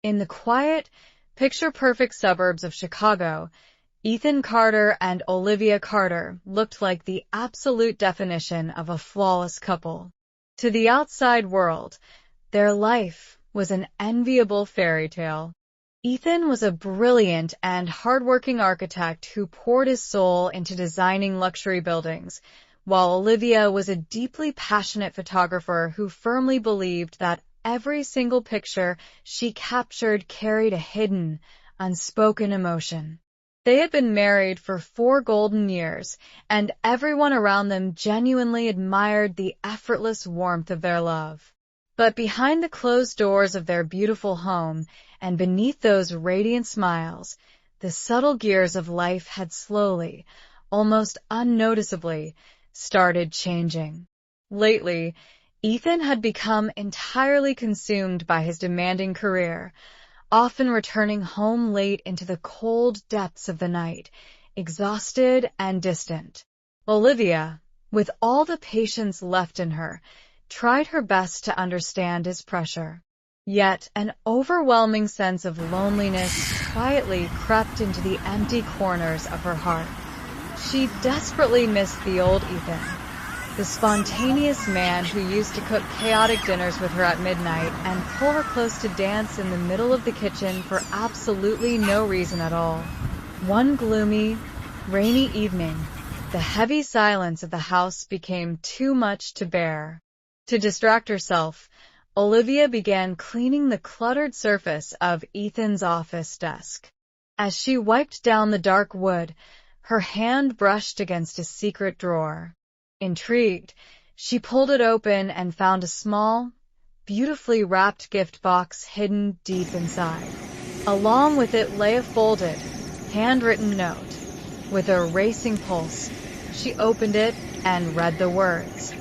In the quiet, picture-perfect suburbs of Chicago, Ethan Carter and Olivia Carter looked like the absolute definition of a flawless couple. To the outside world, their life was an enviable fairy tale. Ethan was a brilliant and hardworking architect who poured his soul into designing luxury buildings, while Olivia was a deeply passionate photographer who firmly believed that every single picture she captured carried a hidden, unspoken emotion. They had been married for 4 golden years, and everyone around them genuinely admired the effortless warmth of their love. But behind the closed doors of their beautiful home, and beneath those radiant smiles, the subtle gears of life had slowly, almost unnoticeably, started changing. Lately, Ethan had become entirely consumed by his demanding career, often returning home late into the cold depths of the night, exhausted and distant. Olivia, with all the patience left in her, tried her best to understand his pressure. Yet an overwhelming sense of loneliness quietly crept into the empty corners of her heart. She desperately missed the old Ethan, the spontaneous man who used to cook chaotic dinners with her at midnight and pull her close to dance in the middle of the kitchen for absolutely no reason at all. One gloomy, rainy evening, the heavy silence of the house became too much to bear. To distract herself, Olivia began cleaning the cluttered surface of Ethan's office desk. As she wiped down the dark wood, her hand brushed against a secret drawer. Intrigued, she pulled it open and found a small, beautifully wrapped gift box hidden deep inside. Along with it lay a folded, handwritten note. With a racing pulse, she opened it and read the words,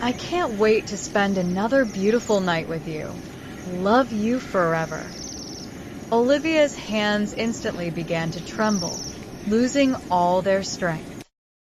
"I can't wait to spend another beautiful night with you. Love you forever." Olivia's hands instantly began to tremble, losing all their strength.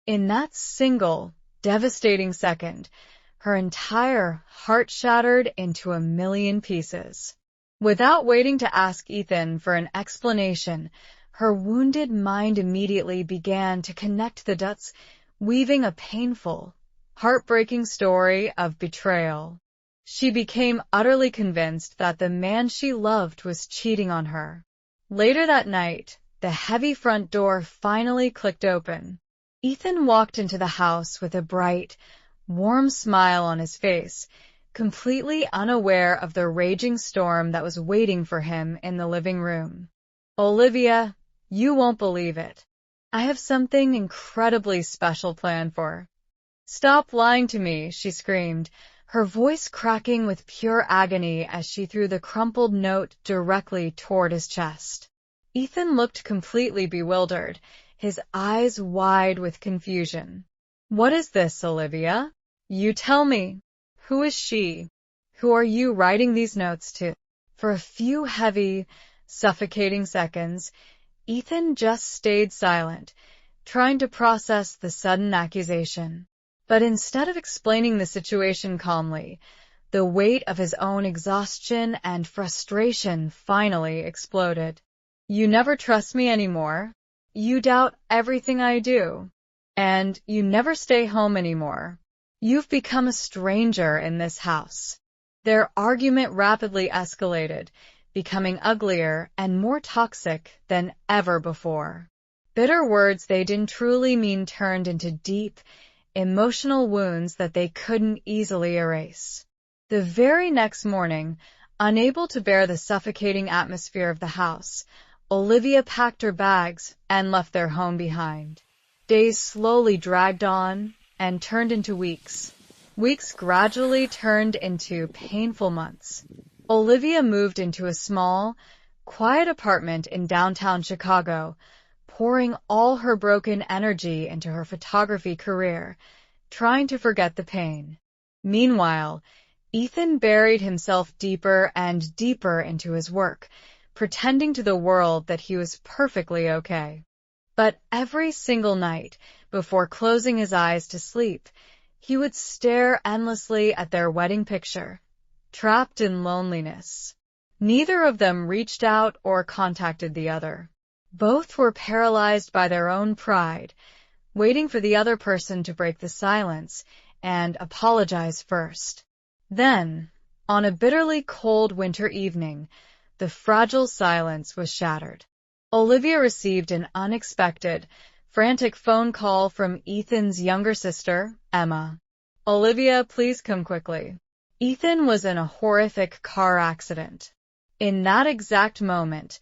In that single, devastating second, her entire heart shattered into a million pieces. Without waiting to ask Ethan for an explanation, her wounded mind immediately began to connect the dots, weaving a painful, heartbreaking story of betrayal. She became utterly convinced that the man she loved was cheating on her. Later that night, the heavy front door finally clicked open. Ethan walked into the house with a bright, warm smile on his face, completely unaware of the raging storm that was waiting for him in the living room. "Olivia, you won't believe it. I have something incredibly special planned for." "Stop lying to me," she screamed, her voice cracking with pure agony as she threw the crumpled note directly toward his chest. Ethan looked completely bewildered, his eyes wide with confusion. "What is this, Olivia? You tell me. Who is she? Who are you writing these notes to?" For a few heavy, suffocating seconds, Ethan just stayed silent, trying to process the sudden accusation. But instead of explaining the situation calmly, the weight of his own exhaustion and frustration finally exploded. "You never trust me anymore. You doubt everything I do. And you never stay home anymore. You've become a stranger in this house." Their argument rapidly escalated, becoming uglier and more toxic than ever before. Bitter words they didn't truly mean turned into deep, emotional wounds that they couldn't easily erase. The very next morning, unable to bear the suffocating atmosphere of the house, Olivia packed her bags and left their home behind. Days slowly dragged on and turned into weeks. Weeks gradually turned into painful months. Olivia moved into a small, quiet apartment in downtown Chicago, pouring all her broken energy into her photography career, trying to forget the pain. Meanwhile, Ethan buried himself deeper and deeper into his work, pretending to the world that he was perfectly okay. But every single night, before closing his eyes to sleep, he would stare endlessly at their wedding picture, trapped in loneliness. Neither of them reached out or contacted the other. Both were paralyzed by their own pride, waiting for the other person to break the silence and apologize first. Then, on a bitterly cold winter evening, the fragile silence was shattered. Olivia received an unexpected, frantic phone call from Ethan's younger sister, Emma. "Olivia, please come quickly. Ethan was in a horrific car accident." In that exact moment,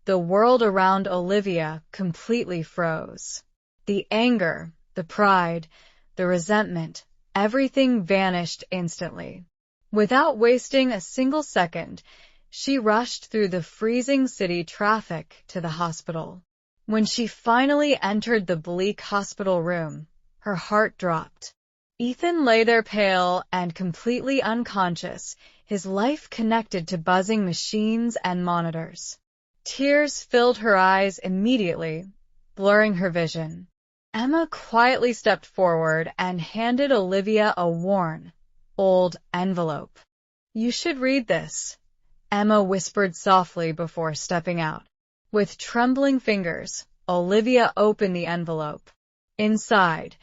the world around Olivia completely froze. The anger, the pride, the resentment, everything vanished instantly. Without wasting a single second, she rushed through the freezing city traffic to the hospital. When she finally entered the bleak hospital room, her heart dropped. Ethan lay there pale and completely unconscious, his life connected to buzzing machines and monitors. Tears filled her eyes immediately, blurring her vision. Emma quietly stepped forward and handed Olivia a worn, old envelope. "You should read this," Emma whispered softly before stepping out. With trembling fingers, Olivia opened the envelope. Inside,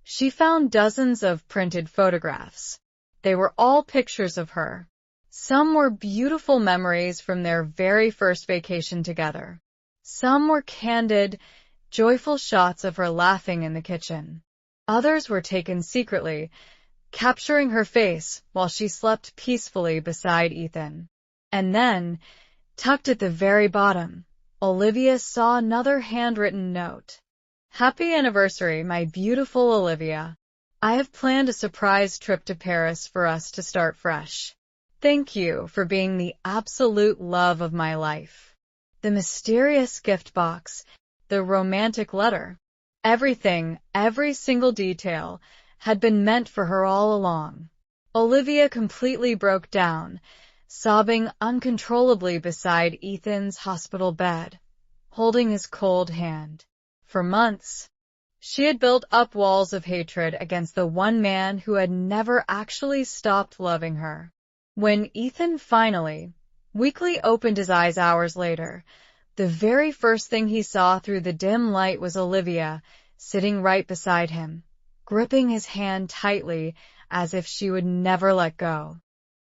she found dozens of printed photographs. They were all pictures of her. Some were beautiful memories from their very first vacation together. Some were candid, joyful shots of her laughing in the kitchen. Others were taken secretly, capturing her face while she slept peacefully beside Ethan. And then, tucked at the very bottom, Olivia saw another handwritten note. "Happy anniversary, my beautiful Olivia. I have planned a surprise trip to Paris for us to start fresh. Thank you for being the absolute love of my life." The mysterious gift box, the romantic letter, everything, every single detail, had been meant for her all along. Olivia completely broke down, sobbing uncontrollably beside Ethan's hospital bed, holding his cold hand. For months, she had built up walls of hatred against the one man who had never actually stopped loving her. When Ethan finally, weakly opened his eyes hours later, the very first thing he saw through the dim light was Olivia, sitting right beside him, gripping his hand tightly as if she would never let go.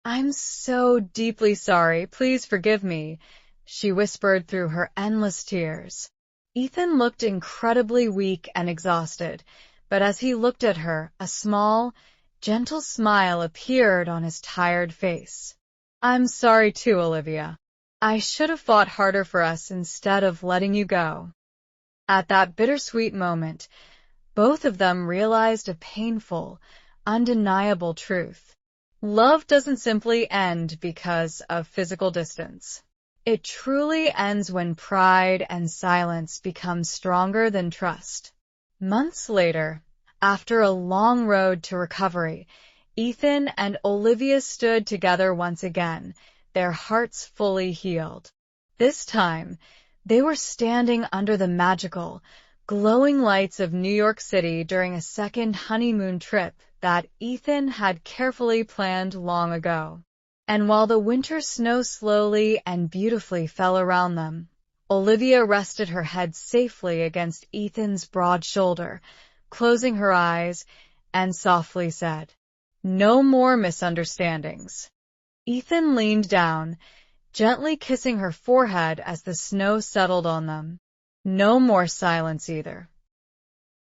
"I'm so deeply sorry. Please forgive me," she whispered through her endless tears. Ethan looked incredibly weak and exhausted, but as he looked at her, a small, gentle smile appeared on his tired face. "I'm sorry too, Olivia. I should have fought harder for us instead of letting you go." At that bittersweet moment, both of them realized a painful, undeniable truth. Love doesn't simply end because of physical distance. It truly ends when pride and silence become stronger than trust. Months later, after a long road to recovery, Ethan and Olivia stood together once again, their hearts fully healed. This time, they were standing under the magical, glowing lights of New York City during a second honeymoon trip that Ethan had carefully planned long ago. And while the winter snow slowly and beautifully fell around them, Olivia rested her head safely against Ethan's broad shoulder, closing her eyes, and softly said, "No more misunderstandings." Ethan leaned down, gently kissing her forehead as the snow settled on them. "No more silence either.